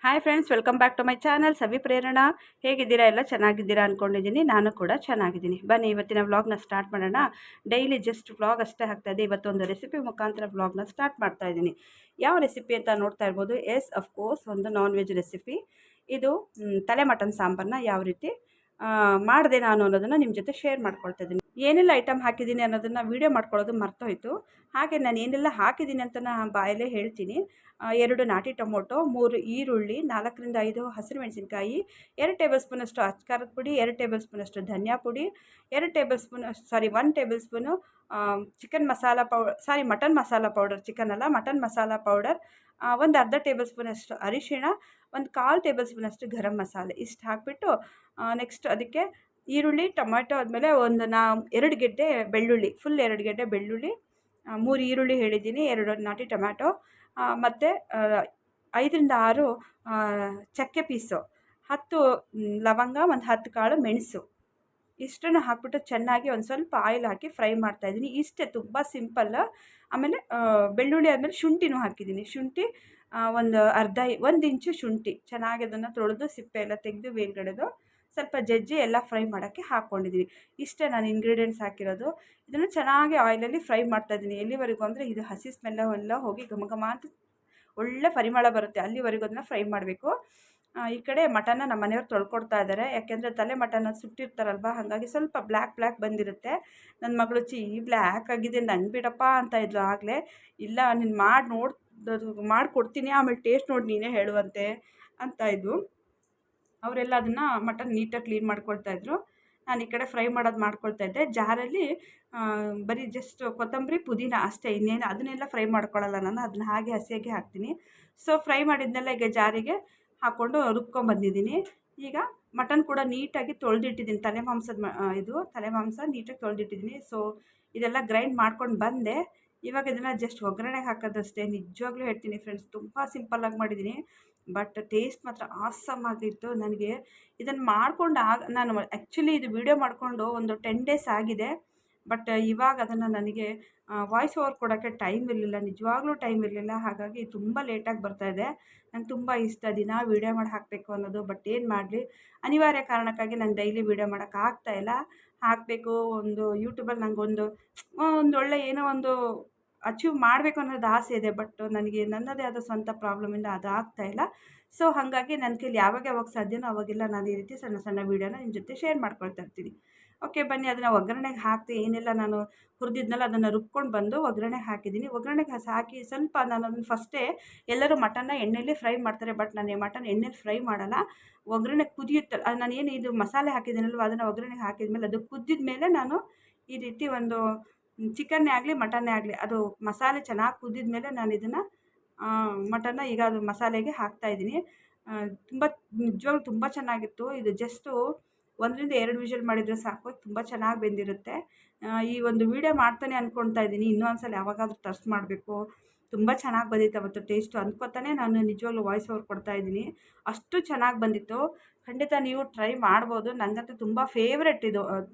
Hi friends, welcome back to my channel Savi Prerana. ಹೇಗಿದ್ದೀರಾ? ಎಲ್ಲ ಚೆನ್ನಾಗಿದ್ದೀರಾ ಅಂದ್ಕೊಂಡಿದ್ದೀನಿ. ನಾನು ಕೂಡ ಚೆನ್ನಾಗಿದ್ದೀನಿ. ಬನ್ನಿ ಇವತ್ತಿನ ವ್ಲಾಗ್ನ ಸ್ಟಾರ್ಟ್ ಮಾಡೋಣ. ಡೈಲಿ ಜಸ್ಟ್ ವ್ಲಾಗ್ ಅಷ್ಟೇ ಆಗ್ತಾಯಿದೆ. ಇವತ್ತೊಂದು ರೆಸಿಪಿ ಮುಖಾಂತರ ವ್ಲಾಗ್ನ ಸ್ಟಾರ್ಟ್ ಮಾಡ್ತಾ ಇದ್ದೀನಿ. ಯಾವ ರೆಸಿಪಿ ಅಂತ ನೋಡ್ತಾ ಇರ್ಬೋದು. ಎಸ್, ಅಫ್ಕೋರ್ಸ್, ಒಂದು ನಾನ್ ವೆಜ್ ರೆಸಿಪಿ. ಇದು ತಲೆ ಮಟನ್ ಸಾಂಬಾರನ್ನ ಯಾವ ರೀತಿ ಮಾಡಿದೆ ನಾನು ಅನ್ನೋದನ್ನು ನಿಮ್ಮ ಜೊತೆ ಶೇರ್ ಮಾಡ್ಕೊಳ್ತಾ ಇದ್ದೀನಿ. ಏನೆಲ್ಲ ಐಟಮ್ ಹಾಕಿದ್ದೀನಿ ಅನ್ನೋದನ್ನು ವೀಡಿಯೋ ಮಾಡ್ಕೊಳ್ಳೋದು ಮರ್ತೋಯ್ತು. ಹಾಗೆ ನಾನು ಏನೆಲ್ಲ ಹಾಕಿದ್ದೀನಿ ಅಂತ ನಾನು ಬಾಯಲ್ಲೇ ಹೇಳ್ತೀನಿ. 2 ನಾಟಿ ಟೊಮೊಟೊ, 3 ಈರುಳ್ಳಿ, 4ರಿಂದ 5 ಹಸಿರು ಮೆಣಸಿನಕಾಯಿ, 2 ಟೇಬಲ್ ಸ್ಪೂನಷ್ಟು ಅಚ್ಕಾರದ ಪುಡಿ, 2 ಟೇಬಲ್ ಸ್ಪೂನಷ್ಟು ಧನಿಯಾ ಪುಡಿ, 1 table spoon mutton masala powder, chicken ಅಲ್ಲ ಮಟನ್ ಮಸಾಲ ಪೌಡರ್, ಒಂದು ಅರ್ಧ ಟೇಬಲ್ ಸ್ಪೂನಷ್ಟು ಅರಿಶಿಣ, ಒಂದು 1/4 ಟೇಬಲ್ ಸ್ಪೂನಷ್ಟು ಗರಂ ಮಸಾಲೆ. ಇಷ್ಟು ಹಾಕಿಬಿಟ್ಟು ನೆಕ್ಸ್ಟ್ ಅದಕ್ಕೆ ಈರುಳ್ಳಿ, ಟೊಮೆಟೊ ಆದಮೇಲೆ ಒಂದು 2 ಗೆಡ್ಡೆ ಬೆಳ್ಳುಳ್ಳಿ, ಫುಲ್ 2 ಗೆಡ್ಡೆ ಬೆಳ್ಳುಳ್ಳಿ, 3 ಈರುಳ್ಳಿ ಹೇಳಿದ್ದೀನಿ, 2 ನಾಟಿ ಟೊಮ್ಯಾಟೊ, ಮತ್ತು 5ರಿಂದ 6 ಚಕ್ಕೆ ಪೀಸು, 10 ಲವಂಗ, ಒಂದು 10 ಕಾಳು ಮೆಣಸು. ಇಷ್ಟನ್ನು ಹಾಕ್ಬಿಟ್ಟು ಚೆನ್ನಾಗಿ ಒಂದು ಸ್ವಲ್ಪ ಆಯಿಲ್ ಹಾಕಿ ಫ್ರೈ ಮಾಡ್ತಾಯಿದ್ದೀನಿ. ಇಷ್ಟೇ, ತುಂಬ ಸಿಂಪಲ್. ಆಮೇಲೆ ಬೆಳ್ಳುಳ್ಳಿ ಆದಮೇಲೆ ಶುಂಠಿನೂ ಹಾಕಿದ್ದೀನಿ. ಶುಂಠಿ ಒಂದು ಇಂಚು ಶುಂಠಿ ಚೆನ್ನಾಗಿ ಅದನ್ನು ತೊಳೆದು ಸಿಪ್ಪೆ ಎಲ್ಲ ತೆಗೆದು ಮೇಲ್ಗಡೆದು ಸ್ವಲ್ಪ ಜಜ್ಜಿ ಎಲ್ಲ ಫ್ರೈ ಮಾಡೋಕ್ಕೆ ಹಾಕ್ಕೊಂಡಿದ್ದೀನಿ. ಇಷ್ಟೇ ನಾನು ಇಂಗ್ರೀಡಿಯೆಂಟ್ಸ್ ಹಾಕಿರೋದು. ಇದನ್ನು ಚೆನ್ನಾಗಿ ಆಯಿಲಲ್ಲಿ ಫ್ರೈ ಮಾಡ್ತಾಯಿದ್ದೀನಿ. ಎಲ್ಲಿವರೆಗೂ ಅಂದರೆ ಇದು ಹಸಿ ಸ್ಮೆಲ್ಲ ಎಲ್ಲ ಹೋಗಿ ಘಮ ಘಮ ಅಂತ ಒಳ್ಳೆ ಪರಿಮಳ ಬರುತ್ತೆ, ಅಲ್ಲಿವರೆಗೂ ಅದನ್ನು ಫ್ರೈ ಮಾಡಬೇಕು. ಈ ಕಡೆ ಮಟನ್ನ ನಮ್ಮ ಮನೆಯವ್ರು ತೊಳ್ಕೊಡ್ತಾ ಇದ್ದಾರೆ. ಯಾಕೆಂದರೆ ತಲೆ ಮಟನ್ನ ಸುಟ್ಟಿರ್ತಾರಲ್ವ, ಹಾಗಾಗಿ ಸ್ವಲ್ಪ ಬ್ಲ್ಯಾಕ್ ಬಂದಿರುತ್ತೆ. ನನ್ನ ಮಗಳು ಬ್ಲ್ಯಾಕ್ ಆಗಿದೆ ನಂಗೆ ಬಿಡಪ್ಪ ಅಂತ ಇದ್ಲು ಆಗಲೇ. ಇಲ್ಲ, ನೀನು ಮಾಡಿಕೊಡ್ತೀನಿ, ಆಮೇಲೆ ಟೇಸ್ಟ್ ನೋಡಿ ನೀನೇ ಹೇಳುವಂತೆ ಅಂತ ಇದ್ವು. ಅವರೆಲ್ಲ ಅದನ್ನು ಮಟನ್ ನೀಟಾಗಿ ಕ್ಲೀನ್ ಮಾಡ್ಕೊಳ್ತಾಯಿದ್ರು. ನಾನು ಈ ಕಡೆ ಫ್ರೈ ಮಾಡೋದು ಮಾಡ್ಕೊಳ್ತಾಯಿದ್ದೆ. ಜಾರಲ್ಲಿ ಬರೀ ಜಸ್ಟ್ ಕೊತ್ತಂಬರಿ, ಪುದೀನ ಅಷ್ಟೇ, ಇನ್ನೇನು ಅದನ್ನೆಲ್ಲ ಫ್ರೈ ಮಾಡ್ಕೊಳ್ಳಲ್ಲ ನಾನು, ಅದನ್ನ ಹಾಗೆ ಹಸಿಯಾಗಿ ಹಾಕ್ತೀನಿ. ಸೊ ಫ್ರೈ ಮಾಡಿದ್ನೆಲ್ಲ ಈಗ ಜಾರಿಗೆ ಹಾಕ್ಕೊಂಡು ರುಬ್ಕೊಂಬಂದಿದ್ದೀನಿ. ಈಗ ಮಟನ್ ಕೂಡ ನೀಟಾಗಿ ತೊಳೆದಿಟ್ಟಿದ್ದೀನಿ. ತಲೆ ಮಾಂಸ ನೀಟಾಗಿ ತೊಳೆದಿಟ್ಟಿದ್ದೀನಿ. ಸೊ ಇದೆಲ್ಲ ಗ್ರೈಂಡ್ ಮಾಡ್ಕೊಂಡು ಬಂದೆ. ಇವಾಗ ಇದನ್ನು ಜಸ್ಟ್ ಒಗ್ಗರಣೆಗೆ ಹಾಕೋದಷ್ಟೇ. ನಿಜವಾಗ್ಲೂ ಹೇಳ್ತೀನಿ ಫ್ರೆಂಡ್ಸ್, ತುಂಬ ಸಿಂಪಲ್ಲಾಗಿ ಮಾಡಿದ್ದೀನಿ, ಬಟ್ ಟೇಸ್ಟ್ ಮಾತ್ರ ಆಸಮ್ ಆಗಿತ್ತು. ನನಗೆ ಇದನ್ನು ನಾನು ಆ್ಯಕ್ಚುಲಿ ಇದು ವಿಡಿಯೋ ಮಾಡಿಕೊಂಡು ಒಂದು 10 ಡೇಸ್ ಆಗಿದೆ. ಬಟ್ ಇವಾಗ ಅದನ್ನು ನನಗೆ ವಾಯ್ಸ್ ಓವರ್ ಕೊಡೋಕ್ಕೆ ಟೈಮ್ ಇರಲಿಲ್ಲ, ನಿಜವಾಗ್ಲೂ ಟೈಮ್ ಇರಲಿಲ್ಲ. ಹಾಗಾಗಿ ತುಂಬ ಲೇಟಾಗಿ ಬರ್ತಾಯಿದೆ. ನಂಗೆ ತುಂಬ ಇಷ್ಟ ದಿನ ವೀಡಿಯೋ ಮಾಡಿ ಹಾಕಬೇಕು ಅನ್ನೋದು. ಬಟ್ ಏನು ಮಾಡಲಿ, ಅನಿವಾರ್ಯ ಕಾರಣಕ್ಕಾಗಿ ನಂಗೆ ಡೈಲಿ ವೀಡಿಯೋ ಮಾಡೋಕ್ಕಾಗ್ತಾಯಿಲ್ಲ. ಹಾಕಬೇಕು, ಒಂದು ಯೂಟ್ಯೂಬಲ್ಲಿ ನನಗೊಂದು ಒಳ್ಳೆ ಏನೋ ಒಂದು ಅಚೀವ್ ಮಾಡಬೇಕು ಅನ್ನೋದು ಆಸೆ ಇದೆ. ಬಟ್ ನನಗೆ ನನ್ನದೇ ಆದ ಸ್ವಂತ ಪ್ರಾಬ್ಲಮಿಂದ ಅದು ಆಗ್ತಾಯಿಲ್ಲ. ಸೊ ಹಾಗಾಗಿ ನನ್ನ ಕೈಲಿ ಯಾವಾಗ ಸಾಧ್ಯನೋ ಅವಾಗೆಲ್ಲ ನಾನು ಈ ರೀತಿ ಸಣ್ಣ ಸಣ್ಣ ವೀಡಿಯೋನ ನಿಮ್ಮ ಜೊತೆ ಶೇರ್ ಮಾಡ್ಕೊಳ್ತಾ ಇರ್ತೀನಿ. ಓಕೆ, ಬನ್ನಿ ಅದನ್ನು ಒಗ್ಗರಣೆಗೆ ಹಾಕಿ ಏನೆಲ್ಲ ನಾನು ಹುರಿದಿದ್ನಲ್ಲ ಅದನ್ನು ರುಬ್ಕೊಂಡು ಬಂದು ಒಗ್ಗರಣೆಗೆ ಹಾಕಿದ್ದೀನಿ. ಒಗ್ಗರಣೆಗೆ ಹಾಕಿ ಸ್ವಲ್ಪ ನಾನು ಅದನ್ನು ಫಸ್ಟೇ, ಎಲ್ಲರೂ ಮಟನ್ನ ಎಣ್ಣೆಯಲ್ಲಿ ಫ್ರೈ ಮಾಡ್ತಾರೆ, ಬಟ್ ನಾನು ಮಟನ್ ಎಣ್ಣೆಲಿ ಫ್ರೈ ಮಾಡಲ್ಲ. ಒಗ್ಗರಣೆ ಕುದಿಯುತ್ತಲ್ಲ, ನಾನು ಏನು ಇದು ಮಸಾಲೆ ಹಾಕಿದ್ದೀನಲ್ವ ಅದನ್ನು ಒಗ್ಗರಣೆಗೆ ಹಾಕಿದ್ಮೇಲೆ ಅದು ಕುದ್ದಿದ ಮೇಲೆ ನಾನು ಈ ರೀತಿ ಒಂದು ಚಿಕನ್ನೇ ಆಗಲಿ ಮಟನ್ನೇ ಆಗಲಿ ಅದು ಮಸಾಲೆ ಚೆನ್ನಾಗಿ ಕುದ್ದಿದ ಮೇಲೆ ನಾನು ಇದನ್ನು ಮಟನ್ನ ಈಗ ಅದು ಮಸಾಲೆಗೆ ಹಾಕ್ತಾಯಿದ್ದೀನಿ. ನಿಜವಾಗ್ಲೂ ತುಂಬ ಚೆನ್ನಾಗಿತ್ತು. ಇದು ಜಸ್ಟು 1ರಿಂದ 2 ವಿಷಲ್ ಮಾಡಿದರೆ ಸಾಕು, ತುಂಬ ಚೆನ್ನಾಗಿ ಬೆಂದಿರುತ್ತೆ. ಈ ಒಂದು ವೀಡಿಯೋ ಮಾಡ್ತಾನೆ ಅಂದ್ಕೊಳ್ತಾ ಇದ್ದೀನಿ, ಇನ್ನೊಂದು ಸಲ ಯಾವಾಗಾದರೂ ಟರ್ಸ್ಟ್ ಮಾಡಬೇಕು. ತುಂಬ ಚೆನ್ನಾಗಿ ಬಂದಿತ್ತು ಅವತ್ತು ಟೇಸ್ಟು ಅಂದ್ಕೊತಾನೆ ನಾನು ನಿಜವಾಗ್ಲೂ ವಾಯ್ಸ್ ಓವರ್ ಕೊಡ್ತಾಯಿದ್ದೀನಿ. ಅಷ್ಟು ಚೆನ್ನಾಗಿ ಬಂದಿತ್ತು. ಖಂಡಿತ ನೀವು ಟ್ರೈ ಮಾಡ್ಬೋದು. ನನಗಂತೂ ತುಂಬ ಫೇವ್ರೆಟ್ ಇದು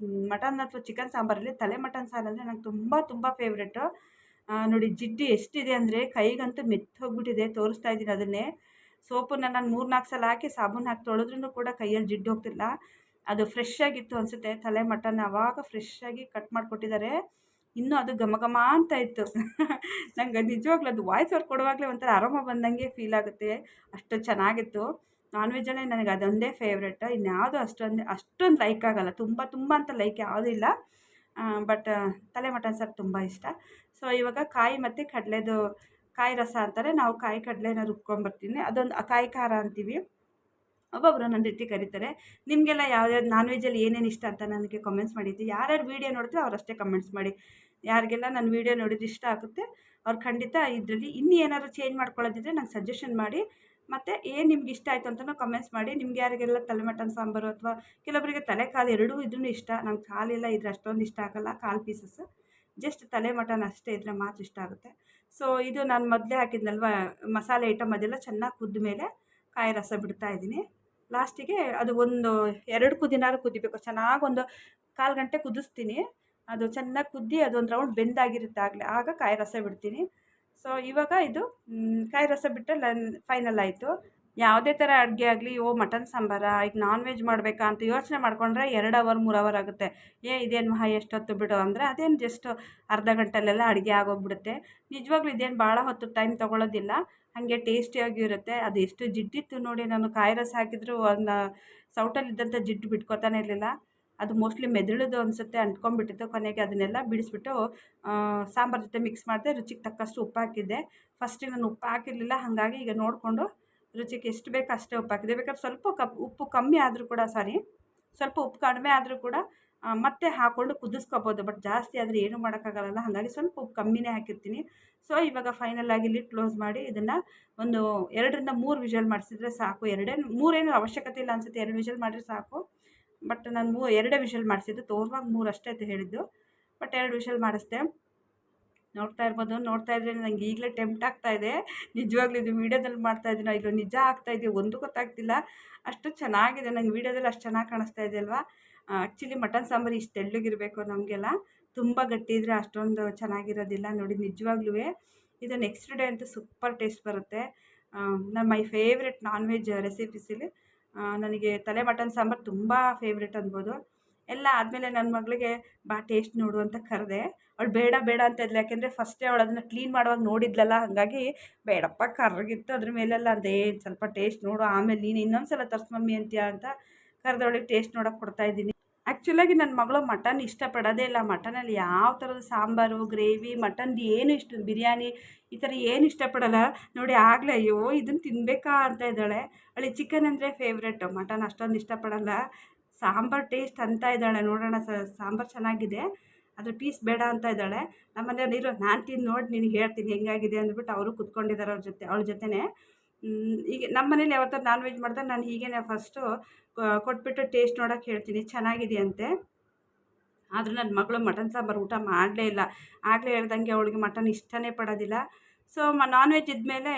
ಮಟನ್ ಅಥವಾ ಚಿಕನ್ ಸಾಂಬಾರಲ್ಲಿ ತಲೆ ಮಟನ್ ಸಾರು ಅಂದರೆ ನಂಗೆ ತುಂಬ ತುಂಬ ಫೇವ್ರೆಟ್ಟು. ನೋಡಿ ಜಿಡ್ಡು ಎಷ್ಟಿದೆ ಅಂದರೆ ಕೈಗಂತೂ ಮೆತ್ತೋಗ್ಬಿಟ್ಟಿದೆ. ತೋರಿಸ್ತಾ ಇದ್ದೀನಿ ಅದನ್ನೇ. ಸೋಪನ್ನು ನಾನು 3-4 ಸಲ ಹಾಕಿ ಸಾಬೂನು ಹಾಕಿ ತೊಳೆದ್ರೂ ಕೂಡ ಕೈಯಲ್ಲಿ ಜಿಡ್ಡು ಹೋಗ್ತಿಲ್ಲ. ಅದು ಫ್ರೆಶ್ ಆಗಿತ್ತು ಅನಿಸುತ್ತೆ. ತಲೆ ಮಟನ್ ಆವಾಗ ಫ್ರೆಶ್ಶಾಗಿ ಕಟ್ ಮಾಡಿಕೊಟ್ಟಿದ್ದಾರೆ. ಇನ್ನೂ ಅದು ಘಮ ಘಮ ಅಂತ ಇತ್ತು. ನಂಗೆ ನಿಜವಾಗ್ಲೂ ಅದು ವಾಯ್ಸ್ ಓವರ್ ಕೊಡುವಾಗಲೇ ಒಂಥರ ಆರಾಮ ಬಂದಂಗೆ ಫೀಲ್ ಆಗುತ್ತೆ, ಅಷ್ಟು ಚೆನ್ನಾಗಿತ್ತು. ನಾನ್ ವೆಜ್ಜಲ್ಲೇ ನನಗೆ ಅದೊಂದೇ ಫೇವ್ರೆಟ್. ಇನ್ಯಾವುದು ಅಷ್ಟೊಂದು ಲೈಕ್ ಆಗಲ್ಲ, ತುಂಬ ಅಂತ ಲೈಕ್ ಯಾವುದೂ ಇಲ್ಲ. ಬಟ್ ತಲೆ ಮಟನ್ ಸಾರು ತುಂಬ ಇಷ್ಟ. ಸೊ ಇವಾಗ ಕಾಯಿ ಮತ್ತು ಕಡಲೆದು ಕಾಯಿ ರಸ ಅಂತಾರೆ, ನಾವು ಕಾಯಿ ಕಡಲೆನ ರುಬ್ಕೊಂಬರ್ತೀನಿ, ಅದೊಂದು ಕಾಯಿ ಖಾರ ಅಂತೀವಿ. ಒಬ್ಬೊಬ್ಬರು ಒಂದೊಂದು ರೀತಿ ಕರೀತಾರೆ. ನಿಮಗೆಲ್ಲ ಯಾವ್ಯಾವ್ದು ನಾನ್ ವೆಜ್ಜಲ್ಲಿ ಏನೇನು ಇಷ್ಟ ಅಂತ ನನಗೆ ಕಮೆಂಟ್ಸ್ ಮಾಡಿದ್ದು. ಯಾರ್ಯಾರು ವೀಡಿಯೋ ನೋಡ್ತೀರೋ ಅವರಷ್ಟೇ ಕಮೆಂಟ್ಸ್ ಮಾಡಿ. ಯಾರಿಗೆಲ್ಲ ನನ್ನ ವೀಡಿಯೋ ನೋಡಿದ್ರೆ ಇಷ್ಟ ಆಗುತ್ತೆ ಅವ್ರು ಖಂಡಿತ ಇದರಲ್ಲಿ ಇನ್ನೂ ಏನಾದರೂ ಚೇಂಜ್ ಮಾಡ್ಕೊಳ್ಳೋದಿದ್ರೆ ನಂಗೆ ಸಜೆಷನ್ ಮಾಡಿ. ಮತ್ತು ಏನು ನಿಮ್ಗೆ ಇಷ್ಟ ಆಯಿತು ಅಂತಲೂ ಕಮೆಂಟ್ಸ್ ಮಾಡಿ. ನಿಮ್ಗೆ ಯಾರಿಗೆಲ್ಲ ತಲೆ ಮಟನ್ ಸಾಂಬಾರು ಅಥವಾ ಕೆಲವೊಬ್ಬರಿಗೆ ತಲೆ ಕಾಲು ಎರಡೂ ಇದ್ರೂ ಇಷ್ಟ. ನಂಗೆ ಕಾಲೆಲ್ಲ ಇದ್ರೆ ಅಷ್ಟೊಂದು ಇಷ್ಟ ಆಗಲ್ಲ, ಕಾಲು ಪೀಸಸ್ ಜಸ್ಟ್ ತಲೆ ಮಟನ್ ಅಷ್ಟೇ ಇದ್ದರೆ ಮಾತ್ರ ಇಷ್ಟ ಆಗುತ್ತೆ. ಸೊ ಇದು ನಾನು ಮೊದಲೇ ಹಾಕಿದ್ನಲ್ವ ಮಸಾಲೆ ಐಟಮ್, ಅದೆಲ್ಲ ಚೆನ್ನಾಗಿ ಕುದ್ದ ಮೇಲೆ ಕಾಯಿ ರಸ ಬಿಡ್ತಾ ಇದ್ದೀನಿ. ಲಾಸ್ಟಿಗೆ ಅದು ಒಂದು 2 ಕುದಿನಾರು ಕುದಿಬೇಕು, ಚೆನ್ನಾಗಿ ಒಂದು 1/4 ಗಂಟೆ ಕುದಿಸ್ತೀನಿ. ಅದು ಚೆನ್ನಾಗಿ ಕುದ್ದಿ ಅದೊಂದು ರೌಂಡ್ ಬೆಂದಾಗಿರುತ್ತೆ ಆಗಲೇ, ಆಗ ಕಾಯಿ ರಸ ಬಿಡ್ತೀನಿ. ಸೊ ಇವಾಗ ಇದು ಕಾಯಿ ರಸ ಬಿಟ್ಟರೆ ಫೈನಲ್ ಆಯಿತು. ಯಾವುದೇ ಥರ ಅಡುಗೆ ಆಗಲಿ ಮಟನ್ ಸಾಂಬಾರಾ ಈಗ ನಾನ್ ವೆಜ್ ಮಾಡಬೇಕಾ ಅಂತ ಯೋಚನೆ ಮಾಡಿಕೊಂಡ್ರೆ 2 ಅವರ್ 3 ಅವರ್ ಆಗುತ್ತೆ. ಇದೇನು ಮಹಾ ಎಷ್ಟೊತ್ತು ಬಿಡು ಅಂದರೆ ಅದೇನು ಜಸ್ಟ್ ಅರ್ಧ ಗಂಟೆಲೆಲ್ಲ ಅಡುಗೆ ಆಗೋಗ್ಬಿಡುತ್ತೆ. ನಿಜವಾಗ್ಲೂ ಇದೇನು ಭಾಳ ಹೊತ್ತು ಟೈಮ್ ತೊಗೊಳ್ಳೋದಿಲ್ಲ. ಹಾಗೆ ಟೇಸ್ಟಿಯಾಗಿಯೂ ಇರುತ್ತೆ. ಅದು ಎಷ್ಟು ಜಿಡ್ಡಿತ್ತು ನೋಡಿ, ನಾನು ಕಾಯಿ ರಸ ಹಾಕಿದರೂ ಒಂದು ಸೌಟಲ್ಲಿದ್ದಂಥ ಜಿಡ್ಡು ಬಿಟ್ಕೊತಾನೆ ಇರಲಿಲ್ಲ. ಅದು ಮೋಸ್ಟ್ಲಿ ಮೆದುಳುದು ಅನಿಸುತ್ತೆ, ಅಂಟ್ಕೊಂಡ್ಬಿಟ್ಟಿತ್ತು. ಕೊನೆಗೆ ಅದನ್ನೆಲ್ಲ ಬಿಡಿಸ್ಬಿಟ್ಟು ಸಾಂಬಾರು ಜೊತೆ ಮಿಕ್ಸ್ ಮಾಡಿದೆ. ರುಚಿಗೆ ತಕ್ಕಷ್ಟು ಉಪ್ಪು ಹಾಕಿದ್ದೆ. ಫಸ್ಟಿಗೆ ನಾನು ಉಪ್ಪು ಹಾಕಿರಲಿಲ್ಲ, ಹಾಗಾಗಿ ಈಗ ನೋಡಿಕೊಂಡು ರುಚಿಗೆ ಎಷ್ಟು ಬೇಕು ಅಷ್ಟೇ ಉಪ್ಪು ಹಾಕಿದೆ. ಬೇಕಾದ್ರೆ ಸ್ವಲ್ಪ ಉಪ್ಪು ಕಮ್ಮಿ ಆದರೂ ಕೂಡ ಸ್ವಲ್ಪ ಉಪ್ಪು ಕಡಿಮೆ ಆದರೂ ಕೂಡ ಮತ್ತೆ ಹಾಕ್ಕೊಂಡು ಕುದಿಸ್ಕೋಬೋದು. ಬಟ್ ಜಾಸ್ತಿ ಆದರೆ ಏನೂ ಮಾಡೋಕ್ಕಾಗಲ್ಲ, ಹಾಗಾಗಿ ಸ್ವಲ್ಪ ಉಪ್ಪು ಕಮ್ಮಿನೇ ಹಾಕಿರ್ತೀನಿ. ಸೊ ಇವಾಗ ಫೈನಲಾಗಿ ಲಿಡ್ ಕ್ಲೋಸ್ ಮಾಡಿ ಇದನ್ನು ಒಂದು 2 ರಿಂದ 3 ವಿಷಲ್ ಮಾಡಿಸಿದ್ರೆ ಸಾಕು. 3 ಅವಶ್ಯಕತೆ ಇಲ್ಲ ಅನಿಸುತ್ತೆ, 2 ವಿಷಲ್ ಮಾಡಿದ್ರೆ ಸಾಕು. ಬಟ್ ನಾನು 2 ವಿಷಲ್ ಮಾಡಿಸಿದ್ದು, ತೋರುವಾಗ 3 ಅಷ್ಟೇ ಅಂತ ಹೇಳಿದ್ದು. ಬಟ್ 2 ವಿಷಲ್ ಮಾಡಿಸ್ದೆ. ನೋಡ್ತಾ ಇದ್ರೆ ನನಗೆ ಈಗಲೇ ಟೆಂಪ್ಟ್ ಆಗ್ತಾಯಿದೆ. ನಿಜವಾಗ್ಲೂ ಇದು ವೀಡಿಯೋದಲ್ಲಿ ಮಾಡ್ತಾಯಿದ್ದೀನೋ ಇಲ್ಲೋ, ನಿಜ ಆಗ್ತಾಯಿದೆಯೋ ಒಂದು ಗೊತ್ತಾಗ್ತಿಲ್ಲ. ಅಷ್ಟು ಚೆನ್ನಾಗಿದೆ, ನಂಗೆ ವೀಡಿಯೋದಲ್ಲಿ ಅಷ್ಟು ಚೆನ್ನಾಗಿ ಕಾಣಿಸ್ತಾ ಇದೆ ಅಲ್ವಾ. ಆ್ಯಕ್ಚುಲಿ ಮಟನ್ ಸಾಂಬಾರು ಇಷ್ಟು ತೆಳ್ಳಗಿರಬೇಕು ನಮಗೆಲ್ಲ. ತುಂಬ ಗಟ್ಟಿ ಇದ್ದರೆ ಅಷ್ಟೊಂದು ಚೆನ್ನಾಗಿರೋದಿಲ್ಲ. ನೋಡಿ ನಿಜವಾಗ್ಲೂ ಇದು ನೆಕ್ಸ್ಟ್ ಡೇ ಅಂತೂ ಸೂಪರ್ ಟೇಸ್ಟ್ ಬರುತ್ತೆ. ಮೈ ಫೇವ್ರೆಟ್ ನಾನ್ ವೆಜ್ ರೆಸಿಪೀಸಲ್ಲಿ ನನಗೆ ತಲೆ ಮಟನ್ ಸಾಂಬಾರು ತುಂಬ ಫೇವ್ರೆಟ್ ಅನ್ಬೋದು. ಎಲ್ಲ ಆದಮೇಲೆ ನನ್ನ ಮಗಳಿಗೆ ಬಾ ಟೇಸ್ಟ್ ನೋಡು ಅಂತ ಕರೆದೆ. ಅವಳು ಬೇಡ ಅಂತ ಇದ್ಲು, ಯಾಕೆಂದರೆ ಫಸ್ಟೇ ಅವಳು ಅದನ್ನು ಕ್ಲೀನ್ ಮಾಡುವಾಗ ನೋಡಿದ್ಲಲ್ಲ, ಹಾಗಾಗಿ ಬೇಡಪ್ಪ ಕರ್ರಗಿತ್ತು ಅದ್ರ ಮೇಲೆಲ್ಲ ಅಂದೆ, ಸ್ವಲ್ಪ ಟೇಸ್ಟ್ ನೋಡು, ಆಮೇಲೆ ನೀನು ಇನ್ನೊಂದು ಸಲ ತರ್ಸು ಮಮ್ಮಿ ಅಂತೀಯ ಅಂತ ಕರೆದವಳಿಗೆ ಟೇಸ್ಟ್ ನೋಡೋಕೆ ಕೊಡ್ತಾಯಿದ್ದೀನಿ. ಆ್ಯಕ್ಚುಲಾಗಿ ನನ್ನ ಮಗಳು ಮಟನ್ ಇಷ್ಟಪಡೋದೇ ಇಲ್ಲ. ಮಟನಲ್ಲಿ ಯಾವ ಥರದ ಸಾಂಬಾರು, ಗ್ರೇವಿ, ಮಟನ್ದು ಏನು ಬಿರಿಯಾನಿ ಈ ಥರ ಏನು ಇಷ್ಟಪಡಲ್ಲ ನೋಡಿ. ಆಗಲೇ ಅಯ್ಯೋ ಇದನ್ನು ತಿನ್ನಬೇಕಾ ಅಂತ ಇದ್ದಾಳೆ. ಅವಳಿಗೆ ಚಿಕನ್ ಅಂದರೆ ಫೇವ್ರೆಟು, ಮಟನ್ ಅಷ್ಟೊಂದು ಇಷ್ಟಪಡಲ್ಲ. ಸಾಂಬಾರು ಟೇಸ್ಟ್ ಅಂತ ಇದ್ದಾಳೆ, ನೋಡೋಣ ಸಾಂಬಾರು ಚೆನ್ನಾಗಿದೆ, ಅದ್ರ ಪೀಸ್ ಬೇಡ ಅಂತ ಇದ್ದಾಳೆ. ನಮ್ಮ ಮನೆಯವ್ರು ನಾನು ತಿಂದು ನೋಡಿ ನಿನಗೆ ಹೇಳ್ತೀನಿ ಹೆಂಗಾಗಿದೆ ಅಂದ್ಬಿಟ್ಟು ಅವರು ಕೂತ್ಕೊಂಡಿದ್ದಾರೆ ಅವಳ ಜೊತೆನೇ. ಈಗ ನಮ್ಮ ಮನೇಲಿ ಯಾವತ್ತಾರು ನಾನ್ ವೆಜ್ ಮಾಡಿದಾಗ ನಾನು ಹೀಗೇ ಫಸ್ಟು ಕೊಟ್ಬಿಟ್ಟು ಟೇಸ್ಟ್ ನೋಡೋಕೆ ಹೇಳ್ತೀನಿ ಚೆನ್ನಾಗಿದೆ ಅಂತೆ. ಆದರೂ ನನ್ನ ಮಗಳು ಮಟನ್ ಸಾಂಬಾರು ಊಟ ಮಾಡಲೇ ಇಲ್ಲ. ಆಗಲೇ ಹೇಳ್ದಂಗೆ ಅವಳಿಗೆ ಮಟನ್ ಇಷ್ಟನೇ ಪಡೋದಿಲ್ಲ. ಸೊ ನಾನ್ ವೆಜ್ ಇದ್ಮೇಲೆ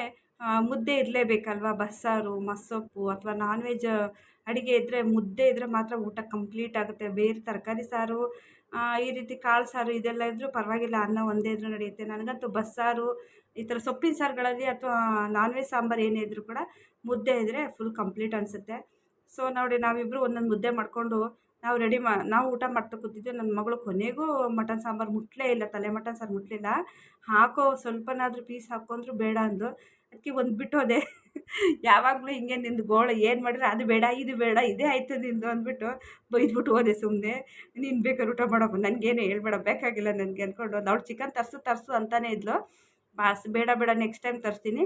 ಮುದ್ದೆ ಇರಲೇಬೇಕಲ್ವ, ಬಸ್ಸಾರು, ಮಸ್ಸೊಪ್ಪು ಅಥವಾ ನಾನ್ ವೆಜ್ ಅಡುಗೆ ಇದ್ದರೆ ಮುದ್ದೆ ಇದ್ದರೆ ಮಾತ್ರ ಊಟ ಕಂಪ್ಲೀಟ್ ಆಗುತ್ತೆ. ಬೇರೆ ತರಕಾರಿ ಸಾರು, ಈ ರೀತಿ ಕಾಳು ಸಾರು ಇದೆಲ್ಲ ಇದ್ದರೂ ಪರವಾಗಿಲ್ಲ, ಅನ್ನ ಒಂದೇ ಇದ್ರೂ ನಡೆಯುತ್ತೆ. ನನಗಂತೂ ಬಸ್ಸಾರು ಈ ಥರ ಸೊಪ್ಪಿನ ಸಾರುಗಳಲ್ಲಿ ಅಥವಾ ನಾನ್ ವೆಜ್ ಸಾಂಬಾರು ಏನೇ ಇದ್ದರೂ ಕೂಡ ಮುದ್ದೆ ಇದ್ದರೆ ಫುಲ್ ಕಂಪ್ಲೀಟ್ ಅನಿಸುತ್ತೆ. ಸೊ ನೋಡಿ ನಾವಿಬ್ಬರು ಒಂದೊಂದು ಮುದ್ದೆ ಮಾಡಿಕೊಂಡು ನಾವು ಊಟ ಮಾಡ್ತಾ ಕೂತಿದ್ವಿ. ನನ್ನ ಮಗಳು ಕೊನೆಗೂ ಮಟನ್ ಸಾಂಬಾರು ಮುಟ್ಲೇ ಇಲ್ಲ, ತಲೆ ಮಟನ್ ಸಾರು ಮುಟ್ಟಲಿಲ್ಲ. ಹಾಕೋ ಸ್ವಲ್ಪನಾದರೂ ಪೀಸ್ ಹಾಕೊಂಡ್ರು ಬೇಡ ಅಂದು. ಅದಕ್ಕೆ ಒಂದು ಬಿಟ್ಟು ಹೋದೆ. ಯಾವಾಗಲೂ ಹಿಂಗೆ ನಿಂದು ಗೋಳು ಏನು ಮಾಡಿದ್ರೆ ಅದು ಬೇಡ ಇದು ಬೇಡ ಇದೇ ಆಯ್ತು ನಿಂದು ಅಂದ್ಬಿಟ್ಟು ಬೈದ್ಬಿಟ್ಟು ಹೋದೆ ಸುಮ್ಮನೆ. ನೀನು ಬೇಕಾದ್ರೆ ಊಟ ಮಾಡೋಕು, ನನಗೇನು ಹೇಳ್ಬೇಡ, ಬೇಕಾಗಿಲ್ಲ ನನಗೆ ಅಂದ್ಕೊಂಡು. ಅವಳು ಚಿಕನ್ ತರಿಸು ಅಂತಾನೇ ಇದ್ಲು. ಬೇಡ ನೆಕ್ಸ್ಟ್ ಟೈಮ್ ತರಿಸ್ತೀನಿ,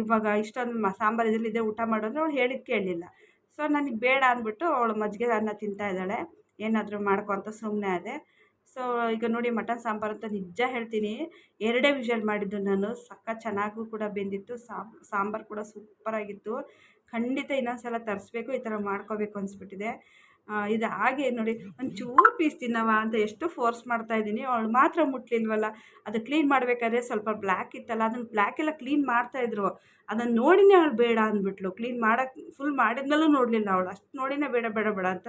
ಇವಾಗ ಇಷ್ಟೊಂದು ಸಾಂಬಾರು ಇದರಲ್ಲಿದೆ ಊಟ ಮಾಡೋದ್ರೆ ಅವಳು ಹೇಳಿದ್ದು ಕೇಳಲಿಲ್ಲ. ಸೊ ನನಗೆ ಬೇಡ ಅಂದ್ಬಿಟ್ಟು ಅವಳು ಮಜ್ಜಿಗೆ ಅನ್ನ ತಿಂತಾ ಇದ್ದಾಳೆ, ಏನಾದರೂ ಮಾಡ್ಕೊ ಅಂತ ಸುಮ್ಮನೆ ಅದೇ. ಸೊ ಈಗ ನೋಡಿ ಮಟನ್ ಸಾಂಬಾರು ಅಂತ ನಿಜ ಹೇಳ್ತೀನಿ 2 ವಿಷಲ್ ಮಾಡಿದ್ದು ನಾನು. ಸಖತ್ ಚೆನ್ನಾಗೂ ಕೂಡ ಬೆಂದಿತ್ತು, ಸಾಂಬಾರು ಕೂಡ ಸೂಪರಾಗಿತ್ತು. ಖಂಡಿತ ಇನ್ನೊಂದು ಸಲ ತರಿಸ್ಬೇಕು, ಈ ಥರ ಮಾಡ್ಕೋಬೇಕು ಅನಿಸ್ಬಿಟ್ಟಿದೆ. ಇದು ಹಾಗೆ ನೋಡಿ ಒಂಚೂರು ಪೀಸ್ ತಿನ್ನವ ಅಂತ ಎಷ್ಟು ಫೋರ್ಸ್ ಮಾಡ್ತಾಯಿದ್ದೀನಿ, ಅವಳು ಮಾತ್ರ ಮುಟ್ಲಿಲ್ವಲ್ಲ. ಅದು ಕ್ಲೀನ್ ಮಾಡಬೇಕಾದ್ರೆ ಸ್ವಲ್ಪ ಬ್ಲ್ಯಾಕ್ ಇತ್ತಲ್ಲ, ಅದನ್ನು ಬ್ಲ್ಯಾಕೆಲ್ಲ ಕ್ಲೀನ್ ಮಾಡ್ತಾಯಿದ್ರು. ಅದನ್ನು ನೋಡಿನೇ ಅವಳು ಬೇಡ ಅಂದ್ಬಿಟ್ಲು. ಕ್ಲೀನ್ ಮಾಡೋಕ್ಕೆ ಫುಲ್ ಮಾಡಿದ್ಮೇಲೂ ನೋಡಲಿಲ್ಲ ಅವಳು, ಅಷ್ಟು ನೋಡಿನೇ ಬೇಡ ಅಂತ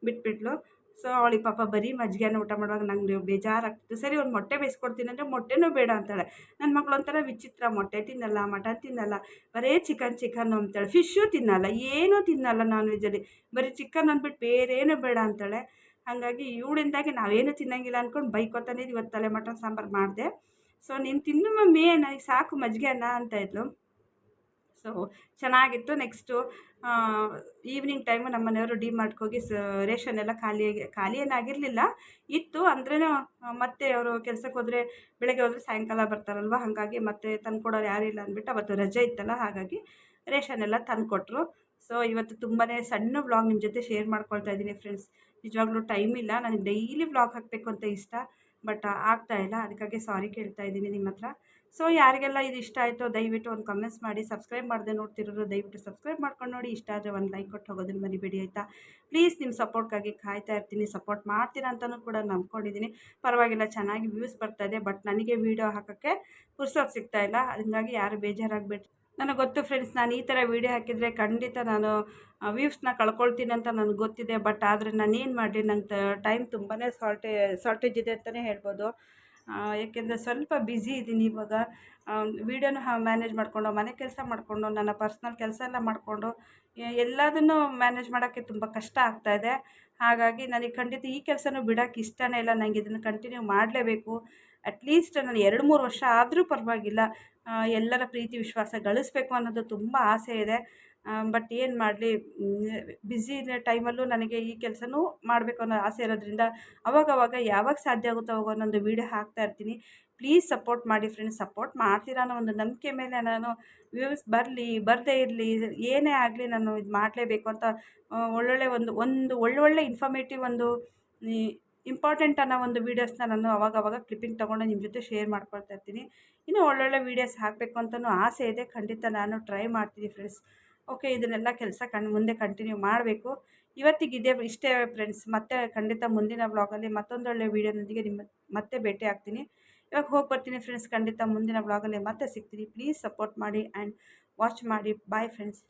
ಬಿಟ್ಬಿಟ್ಲು. ಸೊ ಅವಳಿಗೆ ಪಾಪ ಬರೀ ಮಜ್ಜಿಗೆನ ಊಟ ಮಾಡುವಾಗ ನಂಗೆ ಬೇಜಾರಾಗ್ತಿತ್ತು. ಸರಿ ಒಂದು ಮೊಟ್ಟೆ ಬೇಯಿಸ್ಕೊಡ್ತೀನಿ ಅಂದರೆ ಮೊಟ್ಟೆನೂ ಬೇಡ ಅಂತಾಳೆ. ನನ್ನ ಮಗಳು ಒಂಥರ ವಿಚಿತ್ರ, ಮೊಟ್ಟೆ ತಿನ್ನಲ್ಲ, ಮಟನ್ ತಿನ್ನಲ್ಲ, ಬರೀ ಚಿಕನ್ ಅಂತಾಳೆ. ಫಿಶ್ಶು ತಿನ್ನಲ್ಲ, ಏನೂ ತಿನ್ನಲ್ಲ ನಾನ್ ವೆಜ್ಜಲ್ಲಿ, ಬರೀ ಚಿಕನ್ ಅಂದ್ಬಿಟ್ಟು ಬೇರೇನೂ ಬೇಡ ಅಂತಾಳೆ. ಹಾಗಾಗಿ ಇವಳಿಂದಾಗಿ ನಾವೇನು ತಿನ್ನೋಂಗಿಲ್ಲ ಅಂದ್ಕೊಂಡು ಬೈಕೋತಾನೆ ಇವತ್ತು ತಲೆ ಮಟನ್ ಸಾಂಬಾರು ಮಾಡಿದೆ. ಸೊ ನೀನು ತಿನ್ನು ಮಮ್ಮಿ, ನನಗೆ ಸಾಕು ಮಜ್ಜಿಗೆ ಅನ್ನ ಅಂತ ಇದ್ಲು. ಸೊ ಚೆನ್ನಾಗಿತ್ತು. ನೆಕ್ಸ್ಟು ಈವ್ನಿಂಗ್ ಟೈಮು ನಮ್ಮ ಮನೆಯವರು ಡಿಮಾರ್ಟ್ಗೆ ಹೋಗಿ ರೇಷನ್ ಎಲ್ಲ ಖಾಲಿ ಏನಾಗಿರಲಿಲ್ಲ, ಇತ್ತು ಅಂದ್ರೇ ಮತ್ತೆ ಅವರು ಕೆಲಸಕ್ಕೆ ಹೋದರೆ ಬೆಳಗ್ಗೆ ಹೋದರೆ ಸಾಯಂಕಾಲ ಬರ್ತಾರಲ್ವ, ಹಾಗಾಗಿ ಮತ್ತೆ ತಂದುಕೊಡೋರು ಯಾರೂ ಇಲ್ಲ ಅಂದ್ಬಿಟ್ಟು ಅವತ್ತು ರಜೆ ಇತ್ತಲ್ಲ, ಹಾಗಾಗಿ ರೇಷನ್ ಎಲ್ಲ ತಂದುಕೊಟ್ರು. ಸೊ ಇವತ್ತು ತುಂಬಾ ಸಣ್ಣ ವ್ಲಾಗ್ ನಿಮ್ಮ ಜೊತೆ ಶೇರ್ ಮಾಡ್ಕೊಳ್ತಾ ಇದ್ದೀನಿ ಫ್ರೆಂಡ್ಸ್. ನಿಜವಾಗ್ಲೂ ಟೈಮ್ ಇಲ್ಲ, ನನಗೆ ಡೈಲಿ ವ್ಲಾಗ್ ಹಾಕಬೇಕು ಅಂತ ಇಷ್ಟ, ಬಟ್ ಆಗ್ತಾಯಿಲ್ಲ. ಅದಕ್ಕಾಗಿ ಸಾರಿ ಕೇಳ್ತಾ ಇದ್ದೀನಿ ನಿಮ್ಮ ಹತ್ರ. ಸೊ ಯಾರಿಗೆಲ್ಲ ಇದು ಇಷ್ಟ ಆಯಿತೋ ದಯವಿಟ್ಟು ಒಂದು ಕಮೆಂಟ್ಸ್ ಮಾಡಿ. ಸಬ್ಸ್ಕ್ರೈಬ್ ಮಾಡದೆ ನೋಡ್ತಿರೋರು ದಯವಿಟ್ಟು ಸಬ್ಸ್ಕ್ರೈಬ್ ಮಾಡ್ಕೊಂಡು ನೋಡಿ. ಇಷ್ಟ ಆದರೆ ಒಂದು ಲೈಕ್ ಕೊಟ್ಟು ಹೋಗೋದನ್ನು ಮರಿಬೇಡಿ ಆಯಿತಾ. ಪ್ಲೀಸ್ ನಿಮ್ಮ ಸಪೋರ್ಟ್ಗಾಗಿ ಕಾಯ್ತಾ ಇರ್ತೀನಿ. ಸಪೋರ್ಟ್ ಮಾಡ್ತೀರಾ ಅಂತಲೂ ಕೂಡ ನಂಬ್ಕೊಂಡಿದ್ದೀನಿ. ಪರವಾಗಿಲ್ಲ, ಚೆನ್ನಾಗಿ ವ್ಯೂಸ್ ಬರ್ತಾಯಿದೆ, ಬಟ್ ನನಗೆ ವೀಡಿಯೋ ಹಾಕೋಕ್ಕೆ ಪುರ್ಸೊತ್ತು ಸಿಗ್ತಾಯಿಲ್ಲ. ಹಾಗಾಗಿ ಯಾರು ಬೇಜಾರಾಗಬೇಡಿ. ನನಗೆ ಗೊತ್ತು ಫ್ರೆಂಡ್ಸ್, ನಾನು ಈ ಥರ ವೀಡಿಯೋ ಹಾಕಿದರೆ ಖಂಡಿತ ನಾನು ವ್ಯೂಸ್ನ ಕಳ್ಕೊಳ್ತೀನಿ ಅಂತ ನನಗೆ ಗೊತ್ತಿದೆ. ಬಟ್ ಆದರೆ ನಾನೇನು ಮಾಡಲಿ, ನಂಗೆ ಟೈಮ್ ತುಂಬಾ ಶಾರ್ಟೇಜ್ ಇದೆ ಅಂತಲೇ ಹೇಳ್ಬೋದು. ಏಕೆಂದರೆ ಸ್ವಲ್ಪ ಬ್ಯುಸಿ ಇದ್ದೀನಿ ಇವಾಗ. ವೀಡಿಯೋನ ಮ್ಯಾನೇಜ್ ಮಾಡಿಕೊಂಡು ಮನೆ ಕೆಲಸ ಮಾಡಿಕೊಂಡು ನನ್ನ ಪರ್ಸ್ನಲ್ ಕೆಲಸ ಎಲ್ಲ ಮಾಡಿಕೊಂಡು ಎಲ್ಲದನ್ನು ಮ್ಯಾನೇಜ್ ಮಾಡೋಕ್ಕೆ ತುಂಬ ಕಷ್ಟ ಆಗ್ತಾಯಿದೆ. ಹಾಗಾಗಿ ನನಗೆ ಖಂಡಿತ ಈ ಕೆಲಸನೂ ಬಿಡೋಕ್ಕೆ ಇಷ್ಟನೇ ಇಲ್ಲ. ನನಗೆ ಇದನ್ನು ಕಂಟಿನ್ಯೂ ಮಾಡಲೇಬೇಕು. ಅಟ್ಲೀಸ್ಟ್ ನಾನು 2-3 ವರ್ಷ ಆದರೂ ಪರವಾಗಿಲ್ಲ, ಎಲ್ಲರ ಪ್ರೀತಿ ವಿಶ್ವಾಸ ಗಳಿಸ್ಬೇಕು ಅನ್ನೋದು ತುಂಬ ಆಸೆ ಇದೆ. ಬಟ್ ಏನು ಮಾಡಲಿ, ಬ್ಯುಸಿ ಟೈಮಲ್ಲೂ ನನಗೆ ಈ ಕೆಲಸನೂ ಮಾಡಬೇಕು ಅನ್ನೋ ಆಸೆ ಇರೋದ್ರಿಂದ ಅವಾಗವಾಗ ಯಾವಾಗ ಸಾಧ್ಯ ಆಗುತ್ತೋ ಅವಾಗ ಒಂದೊಂದು ವೀಡಿಯೋ ಹಾಕ್ತಾಯಿರ್ತೀನಿ. ಪ್ಲೀಸ್ ಸಪೋರ್ಟ್ ಮಾಡಿ ಫ್ರೆಂಡ್ಸ್. ಸಪೋರ್ಟ್ ಮಾಡ್ತೀರಾ ಅನ್ನೋ ಒಂದು ನಂಬಿಕೆ ಮೇಲೆ ನಾನು ವ್ಯೂಸ್ ಬರಲಿ ಬರದೇ ಇರಲಿ ಏನೇ ಆಗಲಿ ನಾನು ಇದು ಮಾಡಲೇಬೇಕು ಅಂತ ಒಳ್ಳೊಳ್ಳೆ ಒಳ್ಳೊಳ್ಳೆ ಇನ್ಫಾರ್ಮೇಟಿವ್ ಈ ಇಂಪಾರ್ಟೆಂಟ್ ಅನ್ನೋ ಒಂದು ವೀಡಿಯೋಸ್ನ ನಾನು ಅವಾಗವಾಗ ಕ್ಲಿಪ್ಪಿಂಗ್ ತೊಗೊಂಡು ನಿಮ್ಮ ಜೊತೆ ಶೇರ್ ಮಾಡ್ಕೊಳ್ತಾ ಇರ್ತೀನಿ. ಇನ್ನೂ ಒಳ್ಳೊಳ್ಳೆ ವೀಡಿಯೋಸ್ ಹಾಕಬೇಕು ಅಂತಲೂ ಆಸೆ ಇದೆ. ಖಂಡಿತ ನಾನು ಟ್ರೈ ಮಾಡ್ತೀನಿ ಫ್ರೆಂಡ್ಸ್. ಓಕೆ, ಇದನ್ನೆಲ್ಲ ಕೆಲಸ ಮುಂದೆ ಕಂಟಿನ್ಯೂ ಮಾಡಬೇಕು. ಇವತ್ತಿಗೆ ಇಷ್ಟೇ ಫ್ರೆಂಡ್ಸ್. ಮತ್ತೆ ಖಂಡಿತ ಮುಂದಿನ ವ್ಲಾಗಲ್ಲಿ ಮತ್ತೊಂದೊಳ್ಳೆ ವೀಡಿಯೋನೊಂದಿಗೆ ಮತ್ತೆ ಭೇಟಿ ಆಗ್ತೀನಿ. ಇವಾಗ ಹೋಗಿ ಬರ್ತೀನಿ ಫ್ರೆಂಡ್ಸ್. ಖಂಡಿತ ಮುಂದಿನ ವ್ಲಾಗಲ್ಲಿ ಮತ್ತೆ ಸಿಗ್ತೀನಿ. ಪ್ಲೀಸ್ ಸಪೋರ್ಟ್ ಮಾಡಿ ಆ್ಯಂಡ್ ವಾಚ್ ಮಾಡಿ. Bye friends.